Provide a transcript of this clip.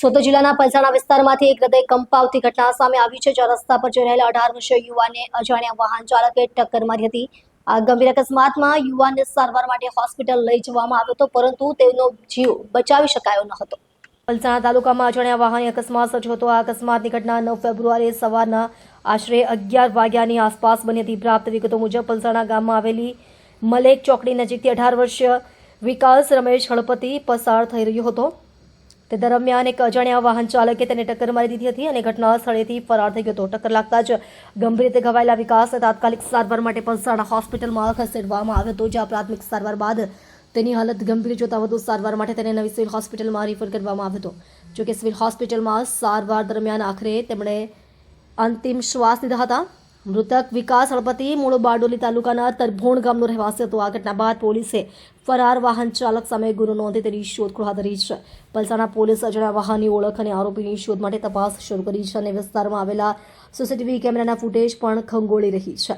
સુરત જિલ્લાના પલસાણા વિસ્તારમાંથી એક હૃદય કંપાવતી ઘટના સામે આવી છે, જ્યાં રસ્તા પર જઈ રહેલા 18 વર્ષીય યુવાનને અજાણ્યા વાહન ચાલકે ટક્કર મારી હતી। આ ગંભીર અકસ્માતમાં યુવાનને સારવાર માટે હોસ્પિટલ લઈ જવામાં આવ્યો હતો, પરંતુ તેનો જીવ બચાવી શકાયો ન હતો। પલસાણા તાલુકામાં અજાણ્યા વાહન અકસ્માત સર્જ્યો હતો। આ અકસ્માતની ઘટના 9 ફેબ્રુઆરીએ સવારના આશરે 11 વાગ્યાની આસપાસ બની હતી। પ્રાપ્ત વિગતો મુજબ પલસાણા ગામમાં આવેલી મલેક ચોકડી નજીકથી 18 વર્ષીય વિકાસ રમેશ હળપતિ પસાર થઈ રહ્યો હતો। તે દરમિયાન એક અજાણ્યા વાહન ચાલકે તેને ટક્કર મારી દીધી હતી અને ઘટના સ્થળેથી ફરાર થઈ ગયો હતો। ટક્કર લાગતા જ ગંભીર રીતે ઘવાયેલા વિકાસને તાત્કાલિક સારવાર માટે પલસાણા હોસ્પિટલમાં ખસેડવામાં આવ્યો હતો, જ્યાં પ્રાથમિક સારવાર બાદ તેની હાલત ગંભીર જોતા વધુ સારવાર માટે તેને નવી સિવિલ હોસ્પિટલમાં રિફર કરવામાં આવ્યો હતો। જોકે સિવિલ હોસ્પિટલમાં સારવાર દરમિયાન આખરે તેમણે અંતિમ શ્વાસ લીધા હતા। મૃતક વિકાસ હળપતિ મૂળ બારડોલી તાલુકાના તરભોણ ગામનો રહેવાસી હતો। આ ઘટના બાદ પોલીસે ફરાર વાહન ચાલક સામે ગુનો નોંધી તેની શોધખોળ હાથ ધરી છે। પલસાણા પોલીસ અજાણ્યા વાહનની ઓળખ અને આરોપીની શોધ માટે તપાસ શરૂ કરી છે અને વિસ્તારમાં આવેલા સીસીટીવી કેમેરાના ફૂટેજ પણ ખંગોળી રહી છે।